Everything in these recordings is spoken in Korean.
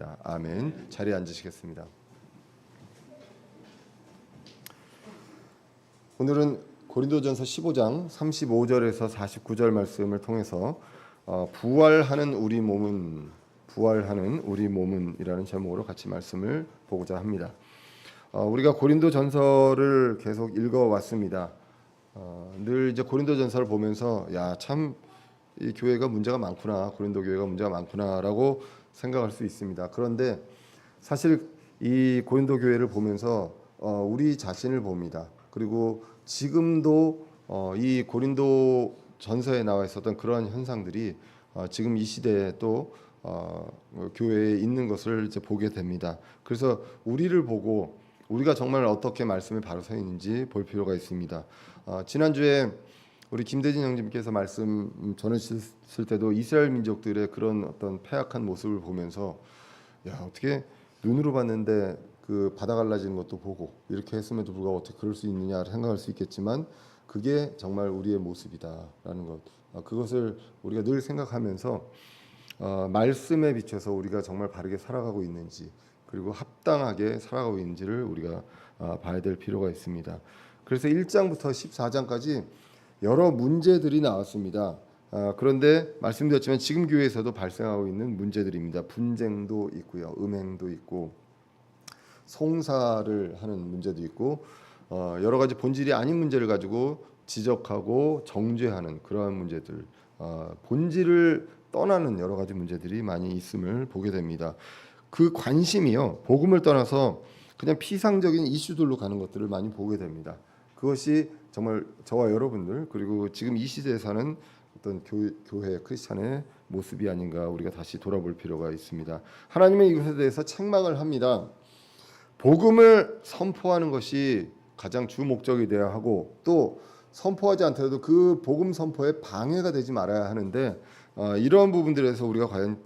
기도합니다. 아멘. 자리에 앉으시겠습니다. 오늘은 고린도전서 15장 35절에서 49절 말씀을 통해서 부활하는 우리 몸은 이라는 제목으로 같이 말씀을 보고자 합니다. 우리가 고린도전서를 계속 읽어왔습니다. 늘 이제 고린도전서를 보면서 참 이 교회가 문제가 많구나, 고린도 교회가 문제가 많구나라고 생각할 수 있습니다. 그런데 사실 이 고린도 교회를 보면서 우리 자신을 봅니다. 그리고 지금도 이 고린도 전서에 나와 있었던 그런 현상들이 지금 이 시대에 또 교회에 있는 것을 이제 보게 됩니다. 그래서 우리를 보고 우리가 정말 어떻게 말씀을 바로 서 있는지 볼 필요가 있습니다. 지난주에 우리 김대진 형님께서 말씀 전해주셨을 때도 이스라엘 민족들의 그런 어떤 패악한 모습을 보면서 어떻게 눈으로 봤는데 그 바다 갈라지는 것도 보고 이렇게 했음에도 불구하고 어떻게 그럴 수 있느냐 생각할 수 있겠지만 그게 정말 우리의 모습이다라는 것, 그것을 우리가 늘 생각하면서 말씀에 비춰서 우리가 정말 바르게 살아가고 있는지, 그리고 합당하게 살아가고 있는지를 우리가 봐야 될 필요가 있습니다. 그래서 1장부터 14장까지 여러 문제들이 나왔습니다. 그런데 말씀드렸지만 지금 교회에서도 발생하고 있는 문제들입니다. 분쟁도 있고요, 음행도 있고, 송사를 하는 문제도 있고, 여러 가지 본질이 아닌 문제를 가지고 지적하고 정죄하는 그러한 문제들, 본질을 떠나는 여러 가지 문제들이 많이 있음을 보게 됩니다. 그 관심이요, 복음을 떠나서 그냥 피상적인 이슈들로 가는 것들을 많이 보게 됩니다. 그것이 정말 저와 여러분들, 그리고 지금 이 시대에 사는 어떤 교회 크리스찬의 모습이 아닌가 우리가 다시 돌아볼 필요가 있습니다. 하나님은 이것에 대해서 책망을 합니다. 복음을 선포하는 것이 가장 주 목적이 되어야 하고, 또 선포하지 않더라도 그 복음 선포에 방해가 되지 말아야 하는데 이러한 부분들에서 우리가 과연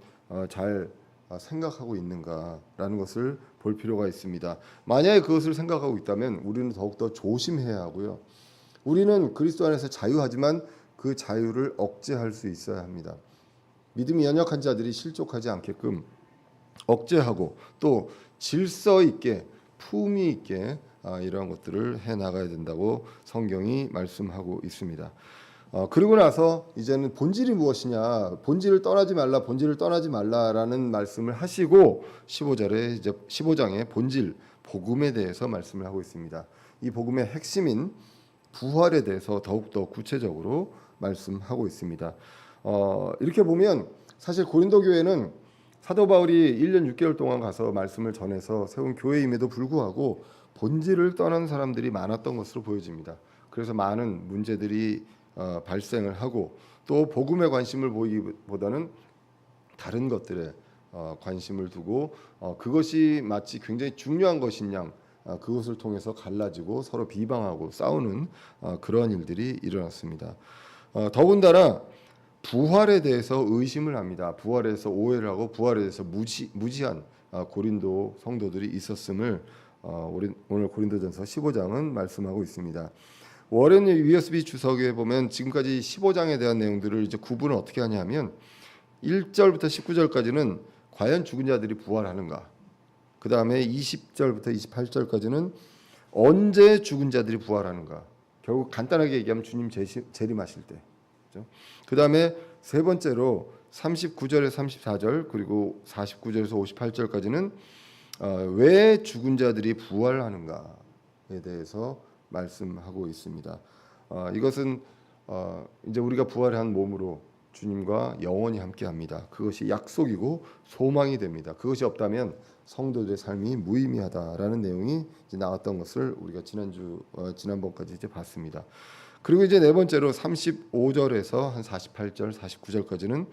잘 생각하고 있는가라는 것을 볼 필요가 있습니다. 만약에 그것을 생각하고 있다면 우리는 더욱더 조심해야 하고요. 우리는 그리스도 안에서 자유하지만 그 자유를 억제할 수 있어야 합니다. 믿음이 연약한 자들이 실족하지 않게끔 억제하고 또 질서 있게 품위 있게 이러한 것들을 해 나가야 된다고 성경이 말씀하고 있습니다. 그리고 나서 이제는 본질이 무엇이냐, 본질을 떠나지 말라라는 말씀을 하시고 15절에 이제 15장의 본질 복음에 대해서 말씀을 하고 있습니다. 이 복음의 핵심인 부활에 대해서 더욱더 구체적으로 말씀하고 있습니다. 이렇게 보면 사실 고린도 교회는 사도 바울이 1년 6개월 동안 가서 말씀을 전해서 세운 교회임에도 불구하고 본질을 떠난 사람들이 많았던 것으로 보여집니다. 그래서 많은 문제들이 발생을 하고, 또 복음에 관심을 보이기보다는 다른 것들에 관심을 두고 그것이 마치 굉장히 중요한 것인 양 그것을 통해서 갈라지고 서로 비방하고 싸우는 그러한 일들이 일어났습니다. 더군다나 부활에 대해서 의심을 합니다. 부활에 대해서 오해를 하고 부활에 대해서 무지한 고린도 성도들이 있었음을 오늘 고린도전서 15장은 말씀하고 있습니다. 워렌 USB 주석에 보면 지금까지 15장에 대한 내용들을 이제 구분을 어떻게 하냐면 1절부터 19절까지는 과연 죽은 자들이 부활하는가, 그 다음에 20절부터 28절까지는 언제 죽은 자들이 부활하는가, 결국 간단하게 얘기하면 주님 재림하실 때. 그 다음에 세 번째로 39절에서 34절 그리고 49절에서 58절까지는 왜 죽은 자들이 부활하는가에 대해서 말씀하고 있습니다. 이것은 이제 우리가 부활한 몸으로 주님과 영원히 함께합니다. 그것이 약속이고 소망이 됩니다. 그것이 없다면 성도들의 삶이 무의미하다라는 내용이 이제 나왔던 것을 우리가 지난번까지 이제 봤습니다. 그리고 이제 네 번째로 35절에서 한 48절, 49절까지는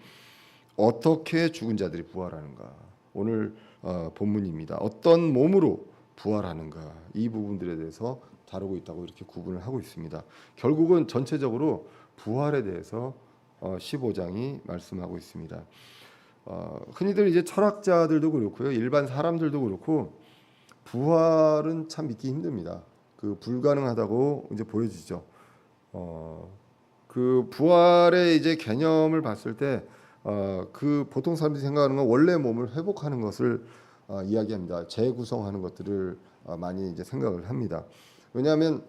어떻게 죽은 자들이 부활하는가, 오늘 본문입니다. 어떤 몸으로 부활하는가, 이 부분들에 대해서 다루고 있다고 이렇게 구분을 하고 있습니다. 결국은 전체적으로 부활에 대해서 15장이 말씀하고 있습니다. 흔히들 이제 철학자들도 그렇고요, 일반 사람들도 그렇고 부활은 참 믿기 힘듭니다. 그 불가능하다고 이제 보여지죠. 그 부활의 이제 개념을 봤을 때 그 보통 사람들이 생각하는 건 원래 몸을 회복하는 것을 이야기합니다. 재구성하는 것들을 많이 이제 생각을 합니다. 왜냐하면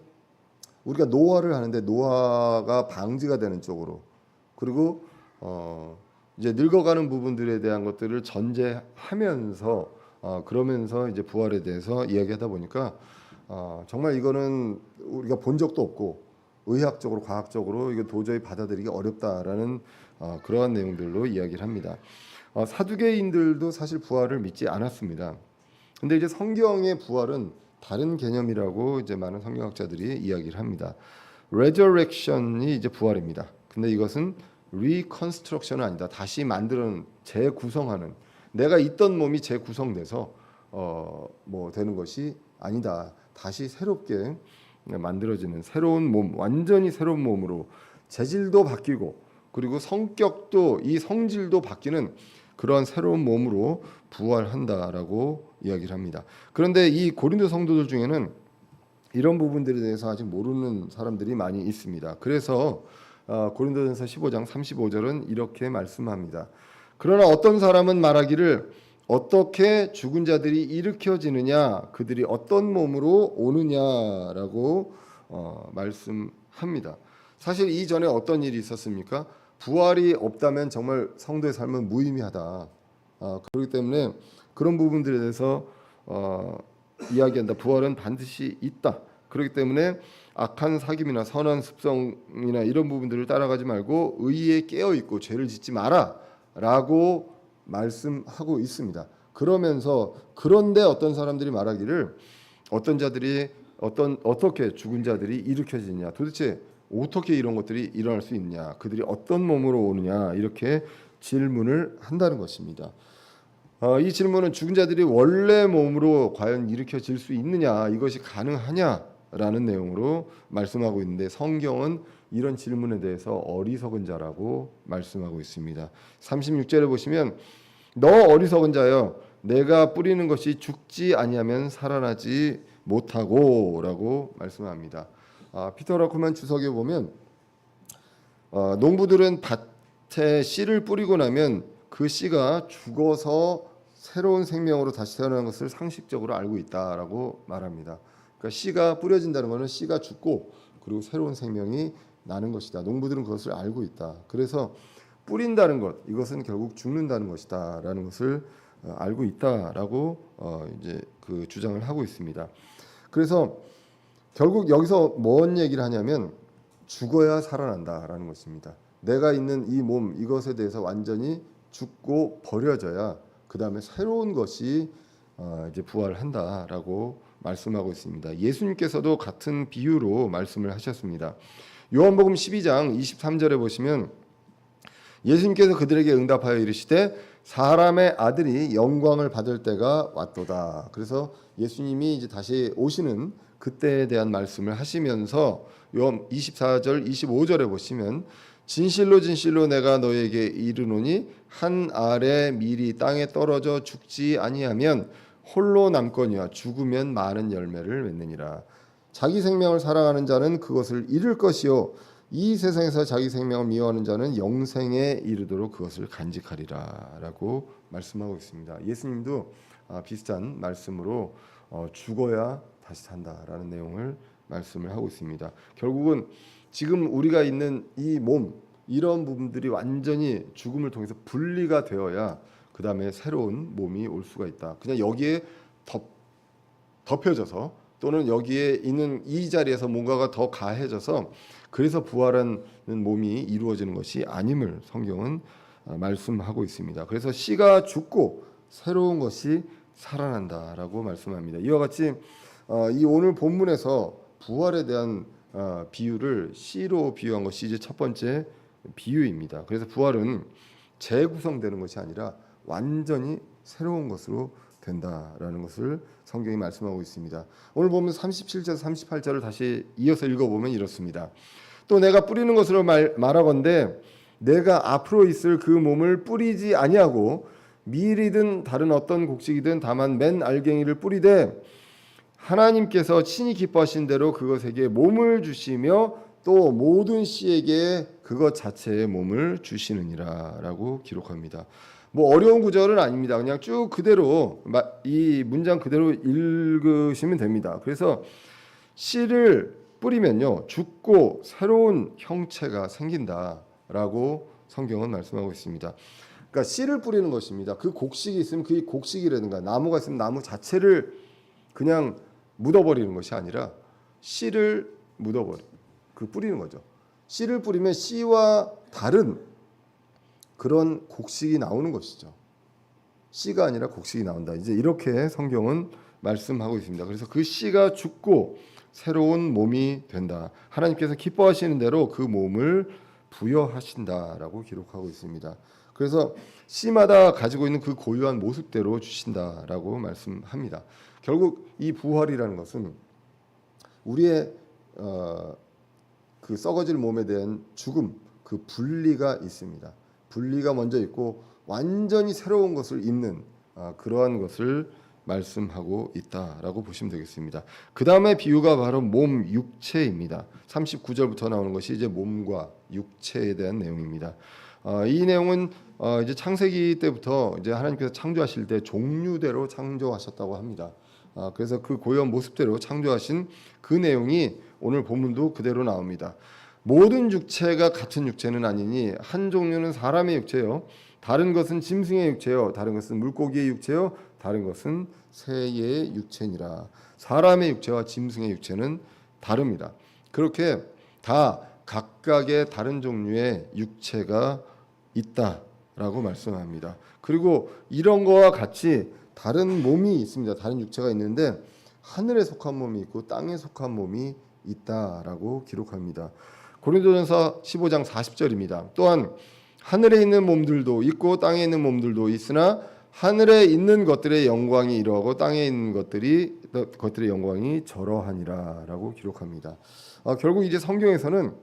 우리가 노화를 하는데 노화가 방지가 되는 쪽으로, 그리고 이제 늙어가는 부분들에 대한 것들을 전제하면서 그러면서 이제 부활에 대해서 이야기하다 보니까 정말 이거는 우리가 본 적도 없고 의학적으로 과학적으로 이거 도저히 받아들이기 어렵다라는 그러한 내용들로 이야기를 합니다. 사두개인들도 사실 부활을 믿지 않았습니다. 근데 이제 성경의 부활은 다른 개념이라고 이제 많은 성경학자들이 이야기를 합니다. resurrection이 이제 부활입니다. 근데 이것은 reconstruction은 아니다. 다시 만드는, 재구성하는, 내가 있던 몸이 재구성돼서 뭐 되는 것이 아니다. 다시 새롭게 만들어지는 새로운 몸, 완전히 새로운 몸으로 재질도 바뀌고 그리고 성격도, 이 성질도 바뀌는 그러한 새로운 몸으로 부활한다라고 이야기를 합니다. 그런데 이 고린도 성도들 중에는 이런 부분들에 대해서 아직 모르는 사람들이 많이 있습니다. 그래서 고린도전서 15장 35절은 이렇게 말씀합니다. 그러나 어떤 사람은 말하기를 어떻게 죽은 자들이 일으켜지느냐, 그들이 어떤 몸으로 오느냐라고 말씀합니다. 사실 이전에 어떤 일이 있었습니까? 부활이 없다면 정말 성도의 삶은 무의미하다. 그렇기 때문에 그런 부분들에 대해서 이야기한다. 부활은 반드시 있다. 그렇기 때문에 악한 사귐이나 선한 습성이나 이런 부분들을 따라가지 말고 의에 깨어 있고 죄를 짓지 마라라고 말씀하고 있습니다. 그러면서 그런데 어떤 사람들이 말하기를 어떤 자들이 어떻게 죽은 자들이 일으켜지냐, 도대체 어떻게 이런 것들이 일어날 수 있냐, 그들이 어떤 몸으로 오느냐, 이렇게 질문을 한다는 것입니다. 이 질문은 죽은 자들이 원래 몸으로 과연 일으켜질 수 있느냐, 이것이 가능하냐라는 내용으로 말씀하고 있는데, 성경은 이런 질문에 대해서 어리석은 자라고 말씀하고 있습니다. 36절에 보시면 너 어리석은 자여, 내가 뿌리는 것이 죽지 아니하면 살아나지 못하고라고 말씀합니다. 피터 라크만 주석에 보면 농부들은 밭에 씨를 뿌리고 나면 그 씨가 죽어서 새로운 생명으로 다시 태어나는 것을 상식적으로 알고 있다라고 말합니다. 그러니까 씨가 뿌려진다는 것은 씨가 죽고 그리고 새로운 생명이 나는 것이다. 농부들은 그것을 알고 있다. 그래서 뿌린다는 것, 이것은 결국 죽는다는 것이다라는 것을 알고 있다라고 이제 그 주장을 하고 있습니다. 그래서 결국 여기서 뭔 얘기를 하냐면 죽어야 살아난다라는 것입니다. 내가 있는 이 몸, 이것에 대해서 완전히 죽고 버려져야 그 다음에 새로운 것이 이제 부활한다라고 말씀하고 있습니다. 예수님께서도 같은 비유로 말씀을 하셨습니다. 요한복음 12장 23절에 보시면 예수님께서 그들에게 응답하여 이르시되 사람의 아들이 영광을 받을 때가 왔도다. 그래서 예수님이 이제 다시 오시는 그때에 대한 말씀을 하시면서 요한 24절 25절에 보시면 진실로 진실로 내가 너에게 이르노니 한 알의 밀이 땅에 떨어져 죽지 아니하면 홀로 남거니와 죽으면 많은 열매를 맺느니라. 자기 생명을 사랑하는 자는 그것을 잃을 것이요 이 세상에서 자기 생명을 미워하는 자는 영생에 이르도록 그것을 간직하리라라고 말씀하고 있습니다. 예수님도 비슷한 말씀으로 죽어야 다시 산다라는 내용을 말씀을 하고 있습니다. 결국은 지금 우리가 있는 이 몸, 이런 부분들이 완전히 죽음을 통해서 분리가 되어야 그 다음에 새로운 몸이 올 수가 있다. 그냥 여기에 덮여져서 또는 여기에 있는 이 자리에서 뭔가가 더 가해져서 그래서 부활하는 몸이 이루어지는 것이 아님을 성경은 말씀하고 있습니다. 그래서 씨가 죽고 새로운 것이 살아난다라고 말씀합니다. 이와 같이 이 오늘 본문에서 부활에 대한 비유를 씨로 비유한 것이 이제 첫 번째 비유입니다. 그래서 부활은 재구성되는 것이 아니라 완전히 새로운 것으로 된다라는 것을 성경이 말씀하고 있습니다. 오늘 보면 37절 38절을 다시 이어서 읽어보면 이렇습니다. 또 내가 뿌리는 것으로 말하건대 내가 앞으로 있을 그 몸을 뿌리지 아니하고 밀이든 다른 어떤 곡식이든 다만 맨 알갱이를 뿌리되 하나님께서 친히 기뻐하신 대로 그것에게 몸을 주시며 또 모든 씨에게 그것 자체의 몸을 주시느니라라고 기록합니다. 뭐 어려운 구절은 아닙니다. 그냥 쭉 그대로 이 문장 그대로 읽으시면 됩니다. 그래서 씨를 뿌리면요 죽고 새로운 형체가 생긴다라고 성경은 말씀하고 있습니다. 그러니까 씨를 뿌리는 것입니다. 그 곡식이 있으면 그 곡식이라든가 나무가 있으면 나무 자체를 그냥 묻어버리는 것이 아니라 씨를 뿌리는 거죠. 씨를 뿌리면 씨와 다른 그런 곡식이 나오는 것이죠. 씨가 아니라 곡식이 나온다. 이제 이렇게 성경은 말씀하고 있습니다. 그래서 그 씨가 죽고 새로운 몸이 된다. 하나님께서 기뻐하시는 대로 그 몸을 부여하신다라고 기록하고 있습니다. 그래서 씨마다 가지고 있는 그 고유한 모습대로 주신다라고 말씀합니다. 결국 이 부활이라는 것은 우리의 그 썩어질 몸에 대한 죽음, 그 분리가 있습니다. 분리가 먼저 있고 완전히 새로운 것을 입는 그러한 것을 말씀하고 있다라고 보시면 되겠습니다. 그 다음에 비유가 바로 몸 육체입니다. 39절부터 나오는 것이 이제 몸과 육체에 대한 내용입니다. 이 내용은 이제 창세기 때부터 이제 하나님께서 창조하실 때 종류대로 창조하셨다고 합니다. 그래서 그 고유한 모습대로 창조하신 그 내용이 오늘 본문도 그대로 나옵니다. 모든 육체가 같은 육체는 아니니 한 종류는 사람의 육체요, 다른 것은 짐승의 육체요, 다른 것은 물고기의 육체요, 다른 것은 새의 육체니라. 사람의 육체와 짐승의 육체는 다릅니다. 그렇게 다 각각의 다른 종류의 육체가 있다라고 말씀합니다. 그리고 이런 거와 같이 다른 몸이 있습니다. 다른 육체가 있는데 하늘에 속한 몸이 있고 땅에 속한 몸이 있다라고 기록합니다. 고린도전서 15장 40절입니다. 또한 하늘에 있는 몸들도 있고 땅에 있는 몸들도 있으나 하늘에 있는 것들의 영광이 이러하고 땅에 있는 것들의 영광이 저러하니라라고 기록합니다. 결국 이제 성경에서는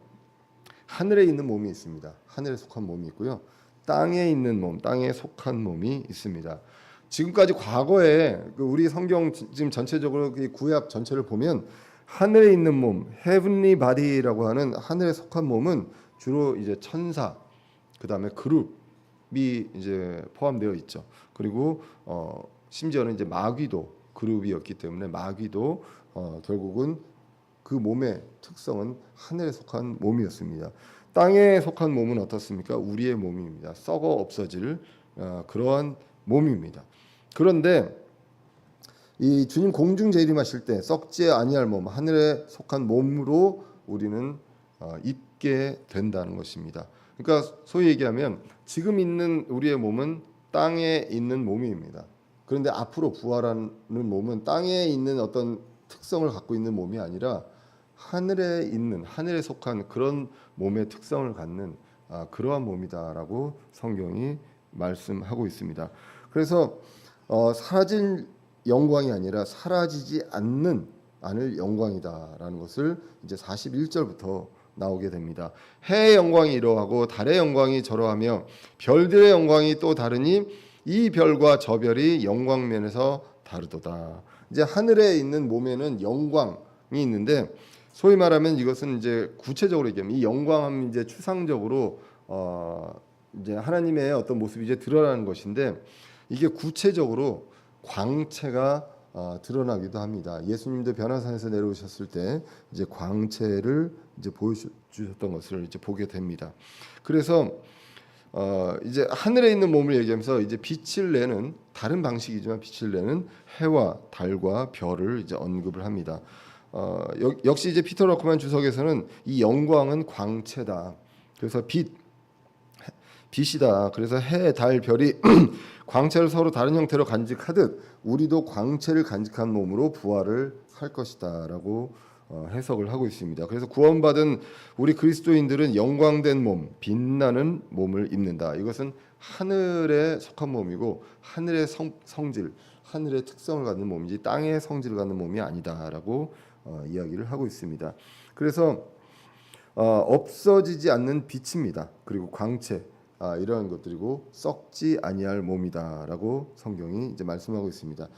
하늘에 있는 몸이 있습니다. 하늘에 속한 몸이 있고요. 땅에 있는 몸, 땅에 속한 몸이 있습니다. 지금까지 과거에 우리 성경 지금 전체적으로 구약 전체를 보면 하늘에 있는 몸, heavenly body라고 하는 하늘에 속한 몸은 주로 이제 천사, 그 다음에 그룹이 이제 포함되어 있죠. 그리고 심지어는 이제 마귀도 그룹이었기 때문에 마귀도 결국은 그 몸의 특성은 하늘에 속한 몸이었습니다. 땅에 속한 몸은 어떻습니까? 우리의 몸입니다. 썩어 없어질 그러한 몸입니다. 그런데 이 주님 공중 재림하실 때 썩지 아니할 몸, 하늘에 속한 몸으로 우리는 입게 된다는 것입니다. 그러니까 소위 얘기하면 지금 있는 우리의 몸은 땅에 있는 몸입니다. 그런데 앞으로 부활하는 몸은 땅에 있는 어떤 특성을 갖고 있는 몸이 아니라 하늘에 있는, 하늘에 속한 그런 몸의 특성을 갖는 그러한 몸이다라고 성경이 말씀하고 있습니다. 그래서 사라질 영광이 아니라 사라지지 않을 영광이다라는 것을 이제 41절부터 나오게 됩니다. 해의 영광이 이러하고 달의 영광이 저러하며 별들의 영광이 또 다르니 이 별과 저 별이 영광면에서 다르도다. 이제 하늘에 있는 몸에는 영광이 있는데 소위 말하면 이것은 이제 구체적으로 얘기하면 이 영광은 이제 추상적으로 이제 하나님의 어떤 모습이 이제 드러나는 것인데 이게 구체적으로 광채가 드러나기도 합니다. 예수님도 변화산에서 내려오셨을 때 이제 광채를 이제 보여주셨던 것을 이제 보게 됩니다. 그래서 이제 하늘에 있는 몸을 얘기하면서 이제 빛을 내는 다른 방식이지만 빛을 내는 해와 달과 별을 이제 언급을 합니다. 역시 이제 피터 러크만 주석에서는 이 영광은 광채다. 그래서 빛이다. 그래서 해, 달, 별이 광채를 서로 다른 형태로 간직하듯 우리도 광채를 간직한 몸으로 부활을 할 것이다라고 해석을 하고 있습니다. 그래서 구원받은 우리 그리스도인들은 영광된 몸, 빛나는 몸을 입는다. 이것은 하늘에 속한 몸이고 하늘의 성질, 하늘의 특성을 갖는 몸이지 땅의 성질을 갖는 몸이 아니다라고 이야기를 하고 있습니다. 그래서 없어지지 않는 빛입니다. 그리고 광채, 이러한 것들이고 썩지 아니할 몸이다라고 성경이 이제 말씀하고 있습니다.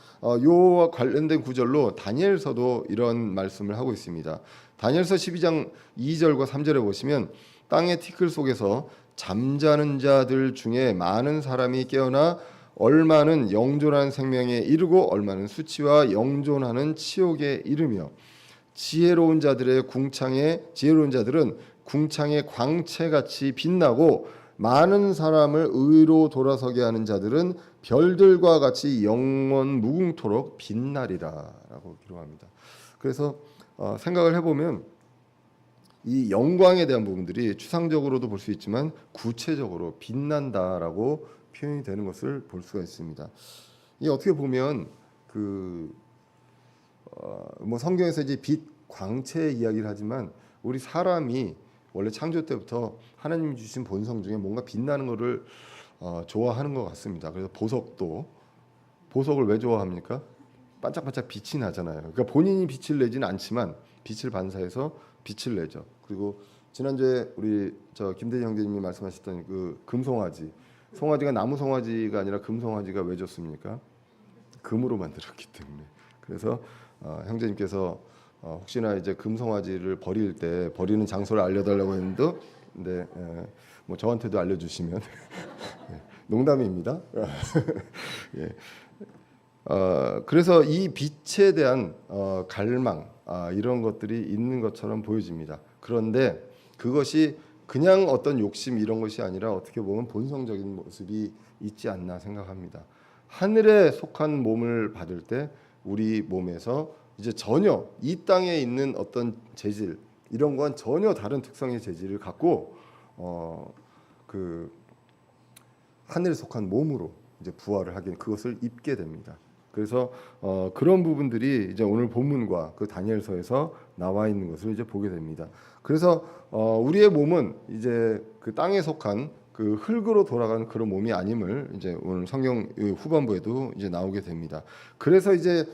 요와 관련된 구절로 다니엘서도 이런 말씀을 하고 있습니다. 다니엘서 12장 2절과 3절에 보시면 땅의 티끌 속에서 잠자는 자들 중에 많은 사람이 깨어나 얼마는 영존한 생명에 이르고 얼마는 수치와 영존하는 치욕에 이르며 지혜로운 자들은 궁창의 광채같이 빛나고 많은 사람을 의로 돌아서게 하는 자들은 별들과 같이 영원 무궁토록 빛나리라라고 기록합니다. 그래서 생각을 해보면 이 영광에 대한 부분들이 추상적으로도 볼 수 있지만 구체적으로 빛난다라고 표현이 되는 것을 볼 수가 있습니다. 이 어떻게 보면 뭐 성경에서 이제 빛, 광채 이야기를 하지만 우리 사람이 원래 창조 때부터 하나님이 주신 본성 중에 뭔가 빛나는 것을 좋아하는 것 같습니다. 그래서 보석을 왜 좋아합니까? 반짝반짝 빛이 나잖아요. 그러니까 본인이 빛을 내지는 않지만 빛을 반사해서 빛을 내죠. 그리고 지난주에 우리 김대희 형제님이 말씀하셨던 그 금송아지, 송아지가 나무 송아지가 아니라 금송아지가 왜 좋습니까? 금으로 만들었기 때문에. 그래서 형제님께서 혹시나 이제 금송아지를 버리는 장소를 알려달라고 했는데, 뭐 저한테도 알려주시면 농담입니다. 예. 그래서 이 빛에 대한 갈망 이런 것들이 있는 것처럼 보여집니다. 그런데 그것이 그냥 어떤 욕심 이런 것이 아니라 어떻게 보면 본성적인 모습이 있지 않나 생각합니다. 하늘에 속한 몸을 받을 때 우리 몸에서 이제 전혀 이 땅에 있는 어떤 재질 이런 건 전혀 다른 특성의 재질을 갖고 그 하늘에 속한 몸으로 이제 부활을 하게 그것을 입게 됩니다. 그래서 그런 부분들이 이제 오늘 본문과 그 다니엘서에서 나와 있는 것을 이제 보게 됩니다. 그래서 우리의 몸은 이제 그 땅에 속한 그 흙으로 돌아가는 그런 몸이 아님을 이제 오늘 성경 후반부에도 이제 나오게 됩니다. 그래서 이제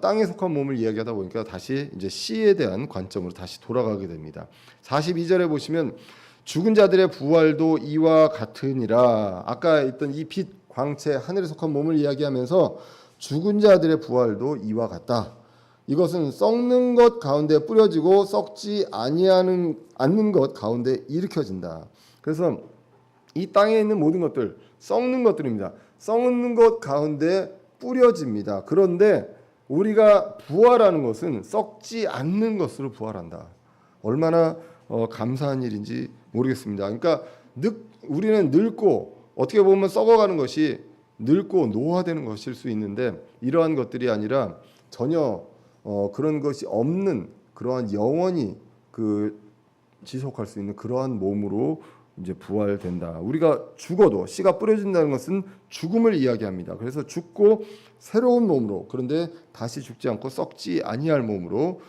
땅에 속한 몸을 이야기하다 보니까 다시 이제 씨에 대한 관점으로 다시 돌아가게 됩니다. 42절에 보시면 죽은 자들의 부활도 이와 같으니라. 아까 있던 이 빛, 광채, 하늘에 속한 몸을 이야기하면서 죽은 자들의 부활도 이와 같다. 이것은 썩는 것 가운데 뿌려지고 썩지 않는 것 가운데 일으켜진다. 그래서 이 땅에 있는 모든 것들 썩는 것들입니다. 썩는 것 가운데 뿌려집니다. 그런데 우리가 부활하는 것은 썩지 않는 것으로 부활한다. 얼마나 감사한 일인지 모르겠습니다. 그러니까 우리는 늙고 어떻게 보면 썩어가는 것이 늙고 노화되는 것일 수 있는데 이러한 것들이 아니라 전혀 그런 것이 없는 그러한 영원히 지속할 수 있는 그러한 몸으로 이제 부활된다. 우리가 죽어도 씨가 뿌려진다는 것은 죽음을 이야기합니다. 그래서 죽고 새로운 몸으로 그런데 다시 죽지 않고 썩지 아니할 몸으로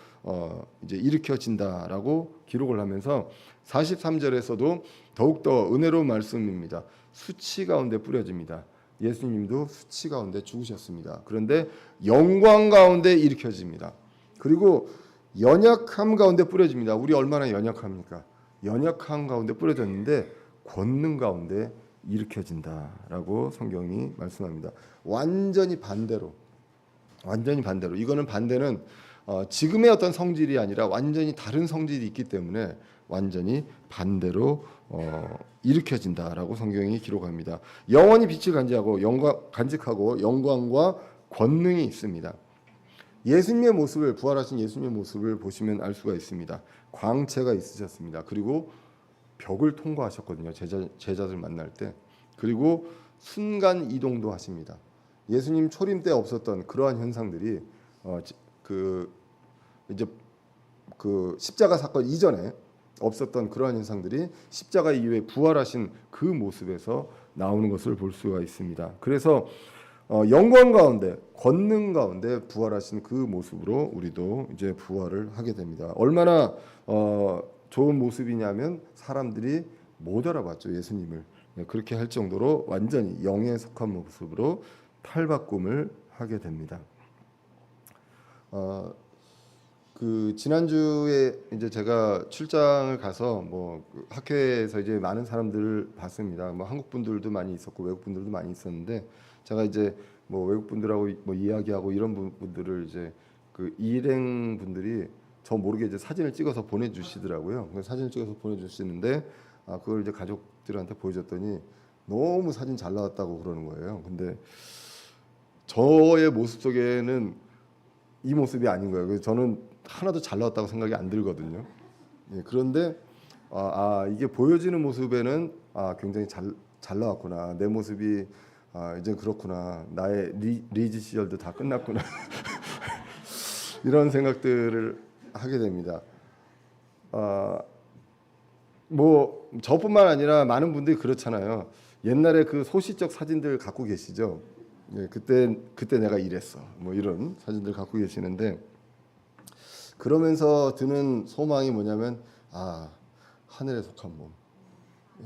이제 일으켜진다라고 기록을 하면서 43절에서도 더욱더 은혜로운 말씀입니다. 수치 가운데 뿌려집니다. 예수님도 수치 가운데 죽으셨습니다. 그런데 영광 가운데 일으켜집니다. 그리고 연약함 가운데 뿌려집니다. 우리 얼마나 연약합니까? 연약함 가운데 뿌려졌는데 권능 가운데 일으켜진다라고 성경이 말씀합니다. 완전히 반대로 이거는 반대는 지금의 어떤 성질이 아니라 완전히 다른 성질이 있기 때문에 완전히 반대로 일으켜진다라고 성경이 기록합니다. 영원히 빛을 간직하고 영광과 권능이 있습니다. 예수님의 모습을 부활하신 예수님의 모습을 보시면 알 수가 있습니다. 광채가 있으셨습니다. 그리고 벽을 통과하셨거든요. 제자들 만날 때. 그리고 순간 이동도 하십니다. 예수님 초림 때 없었던 그러한 현상들이 이제 십자가 사건 이전에 없었던 그러한 현상들이 십자가 이후에 부활하신 그 모습에서 나오는 것을 볼 수가 있습니다. 그래서 영광 가운데 권능 가운데 부활하신 그 모습으로 우리도 이제 부활을 하게 됩니다. 얼마나 좋은 모습이냐면 사람들이 못 알아봤죠. 예수님을. 그렇게 할 정도로 완전히 영에 속한 모습으로 탈바꿈을 하게 됩니다. 그 지난주에 이제 제가 출장을 가서 뭐그 학회에서 이제 많은 사람들을 봤습니다. 뭐 한국 분들도 많이 있었고 외국 분들도 많이 있었는데 제가 이제 뭐 외국 분들하고 뭐 이야기하고 이런 분들을 이제 그 일행 분들이 저 모르게 이제 사진을 찍어서 보내주시더라고요. 그래서 사진을 찍어서 보내주시는데 그걸 이제 가족들한테 보여줬더니 너무 사진 잘 나왔다고 그러는 거예요. 근데 저의 모습 속에는 이 모습이 아닌 거예요. 그래서 저는 하나도 잘 나왔다고 생각이 안 들거든요. 예, 그런데 이게 보여지는 모습에는 굉장히 잘 나왔구나. 내 모습이 이제 그렇구나. 나의 리즈 시절도 다 끝났구나. 이런 생각들을 하게 됩니다. 뭐 저뿐만 아니라 많은 분들이 그렇잖아요. 옛날에 그 소시적 사진들 갖고 계시죠. 예, 그때 내가 이랬어. 뭐 이런 사진들 갖고 계시는데 그러면서 드는 소망이 뭐냐면 하늘에 속한 몸. 예,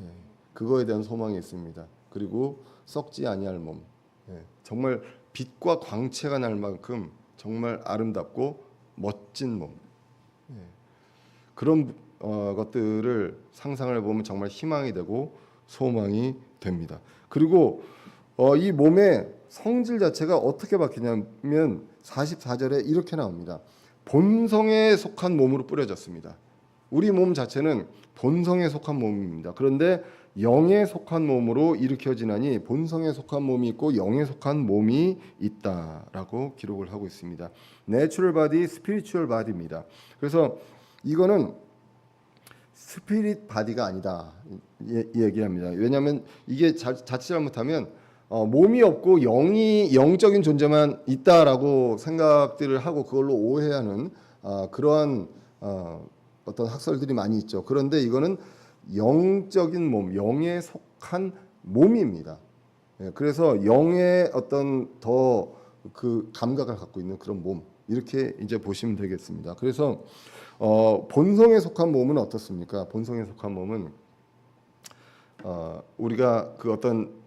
그거에 대한 소망이 있습니다. 그리고 썩지 아니할 몸. 예, 정말 빛과 광채가 날 만큼 정말 아름답고 멋진 몸. 예, 그런 것들을 상상을 해보면 정말 희망이 되고 소망이 됩니다. 그리고 이 몸의 성질 자체가 어떻게 바뀌냐면 44절에 이렇게 나옵니다. 본성에 속한 몸으로 뿌려졌습니다. 우리 몸 자체는 본성에 속한 몸입니다. 그런데 영에 속한 몸으로 일으켜지나니 본성에 속한 몸이 있고 영에 속한 몸이 있다라고 기록을 하고 있습니다. 내추럴 바디, 스피리추얼 바디입니다. 그래서 이거는 스피릿 바디가 아니다 얘기합니다. 왜냐하면 이게 자칫 잘못하면 몸이 없고 영적인 존재만 있다라고 생각들을 하고 그걸로 오해하는 그러한 어떤 학설들이 많이 있죠. 그런데 이거는 영적인 몸, 영에 속한 몸입니다. 예, 그래서 영의 어떤 더 그 감각을 갖고 있는 그런 몸 이렇게 이제 보시면 되겠습니다. 그래서 본성에 속한 몸은 어떻습니까? 본성에 속한 몸은 우리가 그 어떤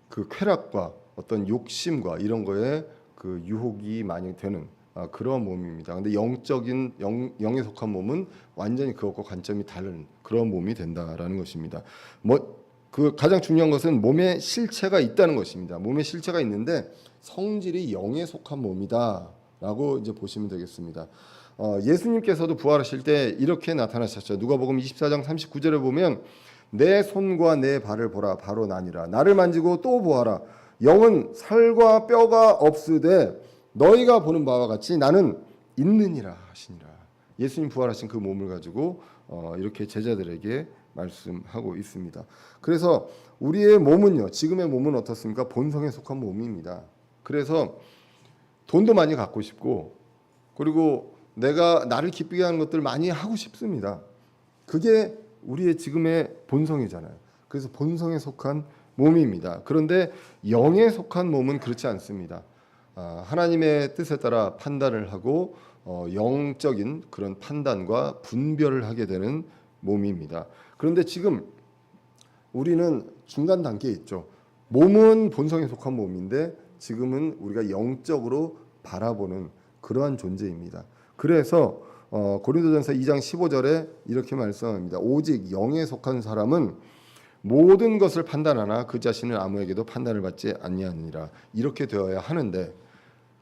그 쾌락과 어떤 욕심과 이런 거에 그 유혹이 많이 되는 그런 몸입니다. 근데 영에 속한 몸은 완전히 그것과 관점이 다른 그런 몸이 된다라는 것입니다. 그 가장 중요한 것은 몸에 실체가 있다는 것입니다. 몸에 실체가 있는데 성질이 영에 속한 몸이다라고 이제 보시면 되겠습니다. 예수님께서도 부활하실 때 이렇게 나타나셨죠. 누가복음 24장 39절에 보면 내 손과 내 발을 보라 바로 나니라. 나를 만지고 또 보아라. 영은 살과 뼈가 없으되 너희가 보는 바와 같이 나는 있느니라 하시니라. 예수님 부활하신 그 몸을 가지고 이렇게 제자들에게 말씀하고 있습니다. 그래서 우리의 몸은요, 지금의 몸은 어떻습니까? 본성에 속한 몸입니다. 그래서 돈도 많이 갖고 싶고, 그리고 내가 나를 기쁘게 하는 것들 많이 하고 싶습니다. 그게 우리의 지금의 본성이잖아요. 그래서 본성에 속한 몸입니다. 그런데 영에 속한 몸은 그렇지 않습니다. 하나님의 뜻에 따라 판단을 하고 영적인 그런 판단과 분별을 하게 되는 몸입니다. 그런데 지금 우리는 중간 단계에 있죠. 몸은 본성에 속한 몸인데 지금은 우리가 영적으로 바라보는 그러한 존재입니다. 그래서 고린도전서 2장 15절에 이렇게 말씀합니다. 오직 영에 속한 사람은 모든 것을 판단하나 그 자신은 아무에게도 판단을 받지 아니하니라. 이렇게 되어야 하는데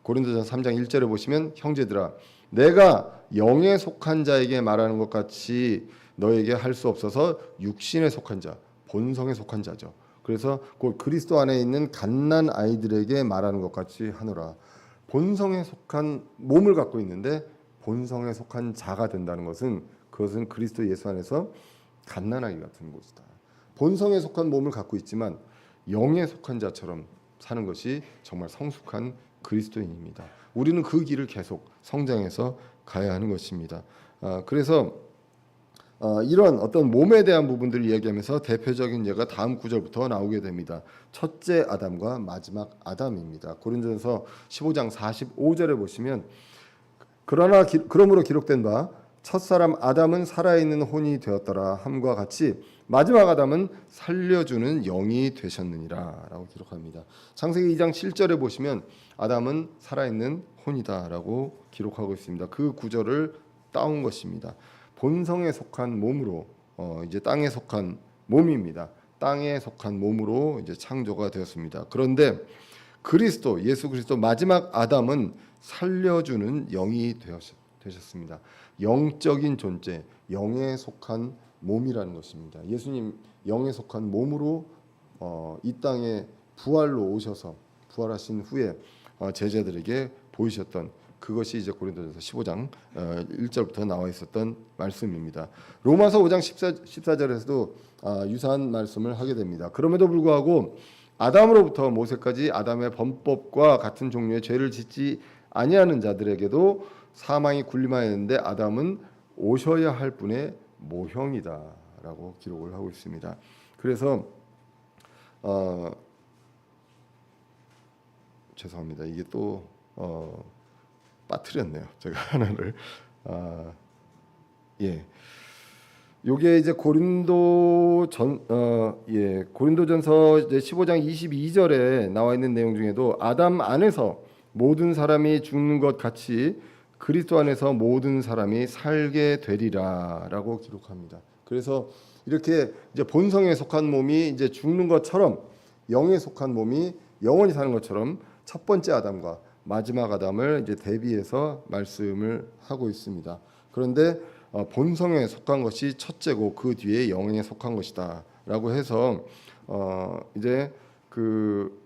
고린도전서 3장 1절에 보시면 형제들아 내가 영에 속한 자에게 말하는 것 같이 너에게 할 수 없어서 육신에 속한 자, 본성에 속한 자죠. 그래서 곧 그리스도 안에 있는 갓난 아이들에게 말하는 것 같이 하노라. 본성에 속한 몸을 갖고 있는데 본성에 속한 자가 된다는 것은 그것은 그리스도 예수 안에서 갓난아기 같은 것이다. 본성에 속한 몸을 갖고 있지만 영에 속한 자처럼 사는 것이 정말 성숙한 그리스도인입니다. 우리는 그 길을 계속 성장해서 가야 하는 것입니다. 그래서 이런 어떤 몸에 대한 부분들을 이야기하면서 대표적인 예가 다음 구절부터 나오게 됩니다. 첫째 아담과 마지막 아담입니다. 고린도전서 15장 45절에 보시면 그러므로 기록된 바 첫사람 아담은 살아있는 혼이 되었더라 함과 같이 마지막 아담은 살려주는 영이 되셨느니라 라고 기록합니다. 창세기 2장 7절에 보시면 아담은 살아있는 혼이다라고 기록하고 있습니다. 그 구절을 따온 것입니다. 본성에 속한 몸으로 이제 땅에 속한 몸입니다. 땅에 속한 몸으로 이제 창조가 되었습니다. 그런데 그리스도 예수 그리스도 마지막 아담은 살려주는 영이 되셨습니다. 영적인 존재, 영에 속한 몸이라는 것입니다. 예수님 영에 속한 몸으로 이 땅에 부활로 오셔서 부활하신 후에 제자들에게 보이셨던 그것이 이제 고린도전서 15장 1절부터 나와 있었던 말씀입니다. 로마서 5장 14절에서도 유사한 말씀을 하게 됩니다. 그럼에도 불구하고 아담으로부터 모세까지 아담의 범법과 같은 종류의 죄를 짓지 아니하는 자들에게도 사망이 군림하였는데 아담은 오셔야 할 분의 모형이다라고 기록을 하고 있습니다. 그래서 죄송합니다. 이게 또 빠뜨렸네요. 제가 하나를 요게 이제 고린도전서 이제 15장 22절에 나와 있는 내용 중에도 아담 안에서 모든 사람이 죽는 것 같이 그리스도 안에서 모든 사람이 살게 되리라라고 기록합니다. 그래서 이렇게 이제 본성에 속한 몸이 이제 죽는 것처럼 영에 속한 몸이 영원히 사는 것처럼 첫 번째 아담과 마지막 아담을 이제 대비해서 말씀을 하고 있습니다. 그런데 본성에 속한 것이 첫째고 그 뒤에 영에 속한 것이다라고 해서 이제 그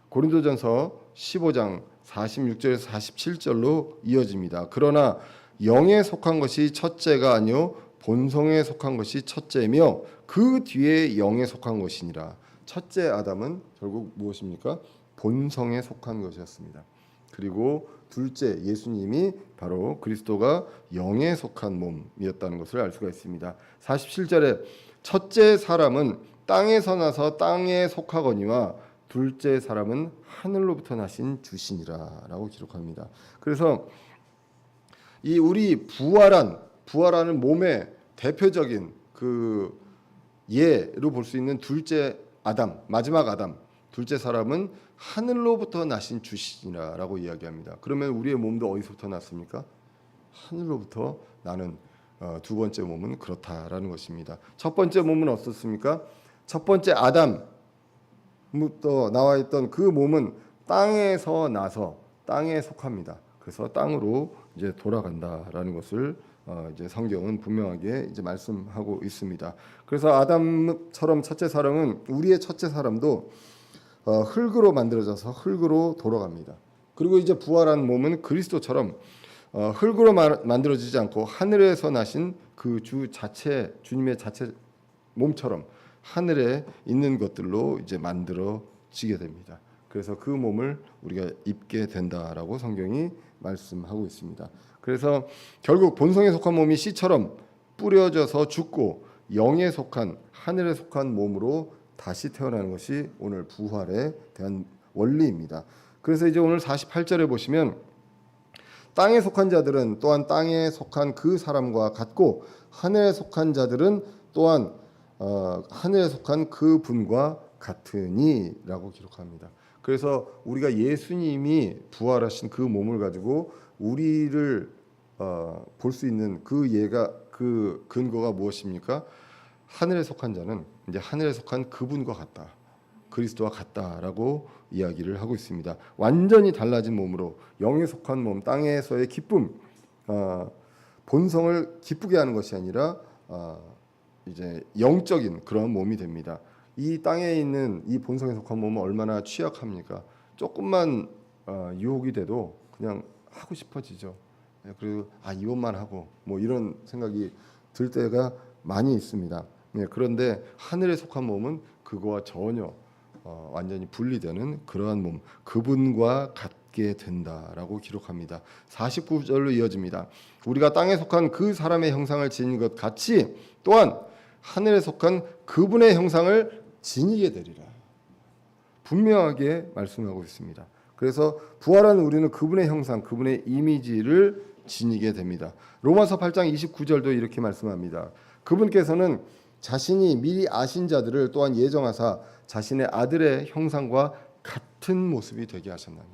고린도전서 15장 46절에서 47절로 이어집니다. 그러나 영에 속한 것이 첫째가 아니요 본성에 속한 것이 첫째며 그 뒤에 영에 속한 것이니라. 첫째 아담은 결국 무엇입니까? 본성에 속한 것이었습니다. 그리고 둘째 예수님이 바로 그리스도가 영에 속한 몸이었다는 것을 알 수가 있습니다. 47절에 첫째 사람은 땅에서 나서 땅에 속하거니와 둘째 사람은 하늘로부터 나신 주시니라라고 기록합니다. 그래서 이 우리 부활하는 몸의 대표적인 그 예로 볼 수 있는 둘째 아담, 마지막 아담, 둘째 사람은 하늘로부터 나신 주시니라라고 이야기합니다. 그러면 우리의 몸도 어디서부터 났습니까? 하늘로부터 나는 두 번째 몸은 그렇다라는 것입니다. 첫 번째 몸은 어떻습니까? 첫 번째 아담부터 나와 있던 그 몸은 땅에서 나서 땅에 속합니다. 그래서 땅으로 이제 돌아간다라는 것을 이제 성경은 분명하게 이제 말씀하고 있습니다. 그래서 아담처럼 첫째 사람은 우리의 첫째 사람도 흙으로 만들어져서 흙으로 돌아갑니다. 그리고 이제 부활한 몸은 그리스도처럼 흙으로 만들어지지 않고 하늘에서 나신 그 주 자체 주님의 자체 몸처럼 하늘에 있는 것들로 이제 만들어지게 됩니다. 그래서 그 몸을 우리가 입게 된다라고 성경이 말씀하고 있습니다. 그래서 결국 본성에 속한 몸이 씨처럼 뿌려져서 죽고 영에 속한 하늘에 속한 몸으로 다시 태어나는 것이 오늘 부활에 대한 원리입니다. 그래서 이제 오늘 48절에 보시면 땅에 속한 자들은 또한 땅에 속한 그 사람과 같고 하늘에 속한 자들은 또한 하늘에 속한 그 분과 같으니라고 기록합니다. 그래서 우리가 예수님이 부활하신 그 몸을 가지고 우리를 볼 수 있는 그 근거가 무엇입니까? 하늘에 속한 자는 이제 하늘에 속한 그분과 같다, 그리스도와 같다라고 이야기를 하고 있습니다. 완전히 달라진 몸으로 영에 속한 몸, 땅에서의 기쁨, 본성을 기쁘게 하는 것이 아니라 이제 영적인 그런 몸이 됩니다. 이 땅에 있는 이 본성에 속한 몸은 얼마나 취약합니까? 조금만 유혹이 돼도 그냥 하고 싶어지죠. 그리고 이것만 하고 뭐 이런 생각이 들 때가 많이 있습니다. 그런데 하늘에 속한 몸은 그거와 전혀 완전히 분리되는 그러한 몸, 그분과 같게 된다라고 기록합니다. 49절로 이어집니다. 우리가 땅에 속한 그 사람의 형상을 지닌 것 같이 또한 하늘에 속한 그분의 형상을 지니게 되리라. 분명하게 말씀하고 있습니다. 그래서 부활한 우리는 그분의 형상, 그분의 이미지를 지니게 됩니다. 로마서 8장 29절도 이렇게 말씀합니다. 그분께서는 자신이 미리 아신 자들을 또한 예정하사 자신의 아들의 형상과 같은 모습이 되게 하셨나니,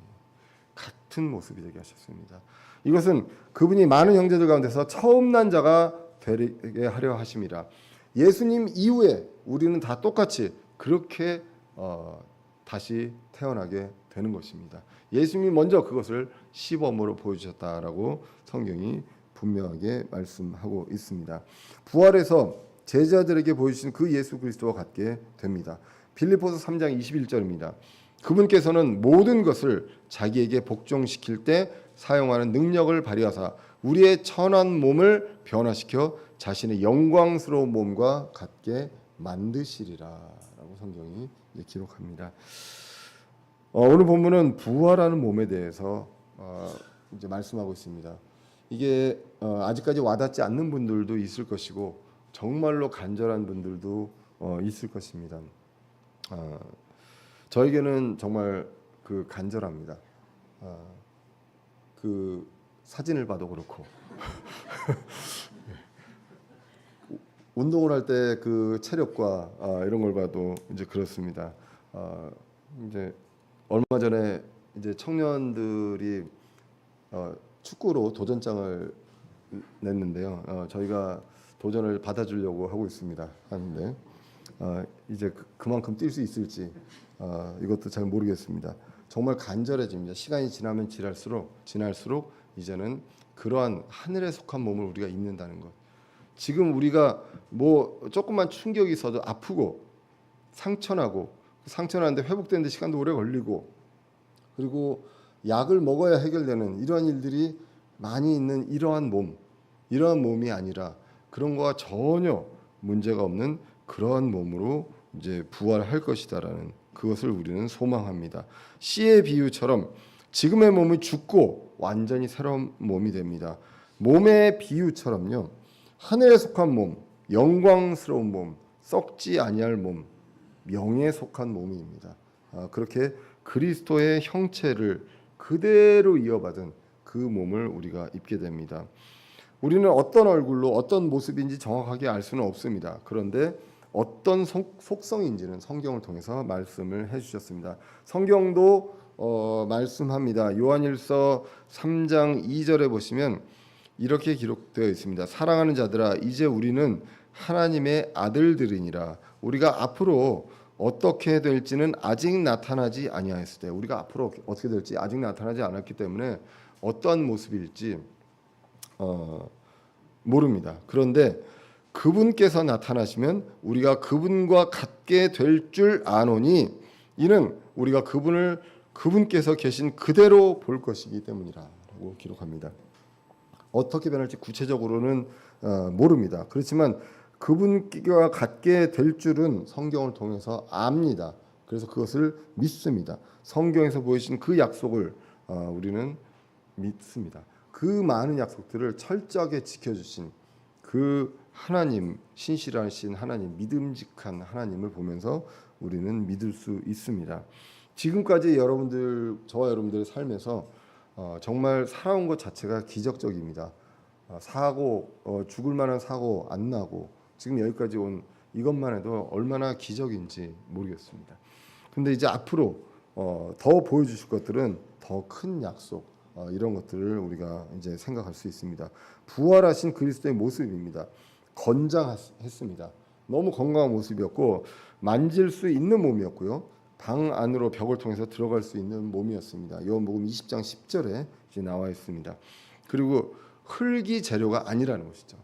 같은 모습이 되게 하셨습니다. 이것은 그분이 많은 형제들 가운데서 처음 난 자가 되게 하려 하심이라. 예수님 이후에 우리는 다 똑같이 그렇게 다시 태어나게 되는 것입니다. 예수님이 먼저 그것을 시범으로 보여주셨다라고 성경이 분명하게 말씀하고 있습니다. 부활해서 제자들에게 보여주신 그 예수 그리스도와 같게 됩니다. 빌립보서 3장 21절입니다. 그분께서는 모든 것을 자기에게 복종시킬 때 사용하는 능력을 발휘하사 우리의 천한 몸을 변화시켜 자신의 영광스러운 몸과 같게 만드시리라라고 성경이 기록합니다. 오늘 본문은 부활하는 몸에 대해서 이제 말씀하고 있습니다. 이게 아직까지 와닿지 않는 분들도 있을 것이고 정말로 간절한 분들도 있을 것입니다. 저에게는 정말 그 간절합니다. 그 사진을 봐도 그렇고 운동을 할 때 그 체력과 이런 걸 봐도 이제 그렇습니다. 이제 얼마 전에 이제 청년들이 축구로 도전장을 냈는데요. 저희가 도전을 받아주려고 하고 있습니다. 하는데 이제 그만큼 뛸 수 있을지 이것도 잘 모르겠습니다. 정말 간절해집니다. 시간이 지나면 지날수록 이제는 그러한 하늘에 속한 몸을 우리가 입는다는 것. 지금 우리가 뭐 조금만 충격이 있어도 아프고 상처나고 상처나는데 회복되는데 시간도 오래 걸리고 그리고 약을 먹어야 해결되는 이러한 일들이 많이 있는 이러한 몸이 아니라 그런 거와 전혀 문제가 없는 그러한 몸으로 이제 부활할 것이다라는 그것을 우리는 소망합니다. 씨의 비유처럼 지금의 몸이 죽고 완전히 새로운 몸이 됩니다. 몸의 비유처럼요. 하늘에 속한 몸, 영광스러운 몸, 썩지 아니할 몸, 명예에 속한 몸입니다. 그렇게 그리스도의 형체를 그대로 이어받은 그 몸을 우리가 입게 됩니다. 우리는 어떤 얼굴로 어떤 모습인지 정확하게 알 수는 없습니다. 그런데 어떤 속성인지는 성경을 통해서 말씀을 해주셨습니다. 성경도 말씀합니다. 요한일서 3장 2절에 보시면 이렇게 기록되어 있습니다. 사랑하는 자들아 이제 우리는 하나님의 아들들이니라. 우리가 앞으로 어떻게 될지는 아직 나타나지 아니하였을 때 우리가 앞으로 어떻게 될지 아직 나타나지 않았기 때문에 어떠한 모습일지 모릅니다. 그런데 그분께서 나타나시면 우리가 그분과 같게 될 줄 아노니 이는 우리가 그분께서 계신 그대로 볼 것이기 때문이라고 기록합니다. 어떻게 변할지 구체적으로는 모릅니다. 그렇지만 그분과 같게 될 줄은 성경을 통해서 압니다. 그래서 그것을 믿습니다. 성경에서 보여주신 그 약속을 우리는 믿습니다. 그 많은 약속들을 철저하게 지켜주신 그 하나님, 신실하신 하나님, 믿음직한 하나님을 보면서 우리는 믿을 수 있습니다. 지금까지 저와 여러분들의 삶에서 정말 살아온 것 자체가 기적적입니다. 죽을 만한 사고 안 나고 지금 여기까지 온 이것만 해도 얼마나 기적인지 모르겠습니다. 근데 이제 앞으로 더 보여주실 것들은 더 큰 약속 이런 것들을 우리가 이제 생각할 수 있습니다. 부활하신 그리스도의 모습입니다. 건장했습니다. 너무 건강한 모습이었고 만질 수 있는 몸이었고요. 방 안으로 벽을 통해서 들어갈 수 있는 몸이었습니다. 요한복음 20장 10절에 이제 나와 있습니다. 그리고 흙이 재료가 아니라는 것이죠.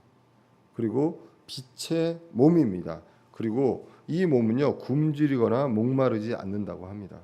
그리고 빛의 몸입니다. 그리고 이 몸은요 굶주리거나 목마르지 않는다고 합니다.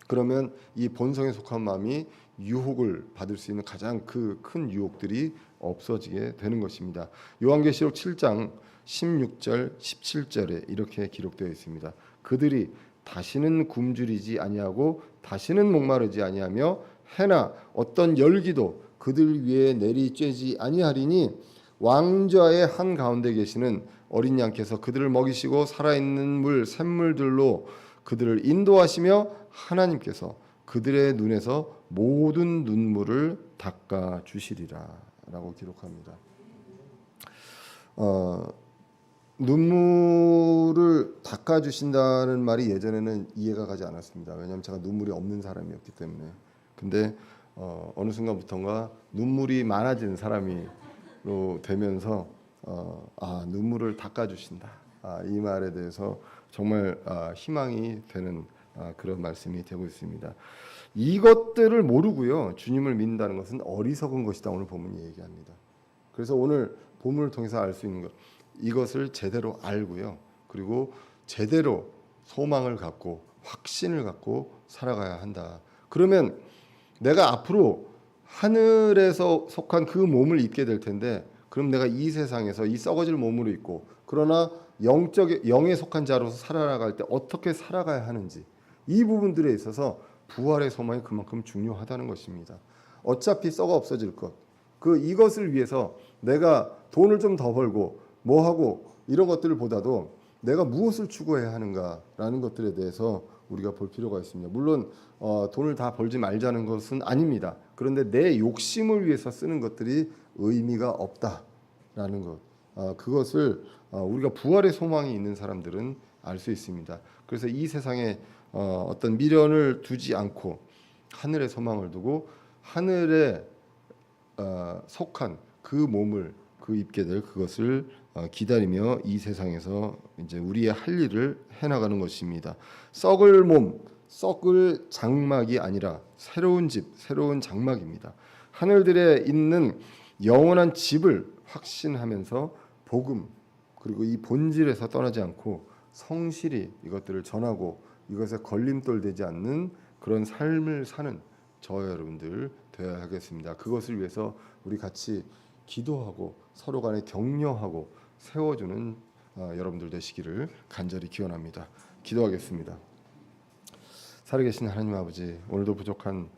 그러면 이 본성에 속한 마음이 유혹을 받을 수 있는 가장 그 큰 유혹들이 없어지게 되는 것입니다. 요한계시록 7장 16절 17절에 이렇게 기록되어 있습니다. 그들이 다시는 굶주리지 아니하고 다시는 목마르지 아니하며 해나 어떤 열기도 그들 위에 내리쬐지 아니하리니 왕좌의 한 가운데 계시는 어린 양께서 그들을 먹이시고 살아있는 물 샘물들로 그들을 인도하시며 하나님께서 그들의 눈에서 모든 눈물을 닦아 주시리라라고 기록합니다. 눈물을 닦아 주신다는 말이 예전에는 이해가 가지 않았습니다. 왜냐하면 제가 눈물이 없는 사람이었기 때문에. 근데 어느 순간부터인가 눈물이 많아진 사람이로 되면서 눈물을 닦아 주신다. 이 말에 대해서 정말 희망이 되는 그런 말씀이 되고 있습니다. 이것들을 모르고요 주님을 믿는다는 것은 어리석은 것이다. 오늘 본문이 얘기합니다. 그래서 오늘 본문을 통해서 알 수 있는 것, 이것을 제대로 알고요, 그리고 제대로 소망을 갖고 확신을 갖고 살아가야 한다. 그러면 내가 앞으로 하늘에서 속한 그 몸을 입게 될 텐데, 그럼 내가 이 세상에서 이 썩어질 몸으로 있고, 그러나 영에 속한 자로서 살아갈 때 어떻게 살아가야 하는지, 이 부분들에 있어서 부활의 소망이 그만큼 중요하다는 것입니다. 어차피 썩어 없어질 것, 이것을 위해서 내가 돈을 좀 더 벌고 뭐 하고 이런 것들을 보다도 내가 무엇을 추구해야 하는가라는 것들에 대해서 우리가 볼 필요가 있습니다. 물론 돈을 다 벌지 말자는 것은 아닙니다. 그런데 내 욕심을 위해서 쓰는 것들이 의미가 없다라는 것, 그것을 우리가 부활의 소망이 있는 사람들은 알 수 있습니다. 그래서 이 세상에 어떤 미련을 두지 않고 하늘의 소망을 두고 하늘에 속한 그 몸을 입게 될 그것을 기다리며 이 세상에서 이제 우리의 할 일을 해나가는 것입니다. 썩을 몸, 썩을 장막이 아니라 새로운 집, 새로운 장막입니다. 하늘들에 있는 영원한 집을 확신하면서 복음, 그리고 이 본질에서 떠나지 않고 성실히 이것들을 전하고 이것에 걸림돌 되지 않는 그런 삶을 사는 저와 여러분들 되어야 하겠습니다. 그것을 위해서 우리 같이 기도하고 서로 간에 격려하고 세워주는 여러분들 되시기를 간절히 기원합니다. 기도하겠습니다. 살아계신 하나님 아버지, 오늘도 부족한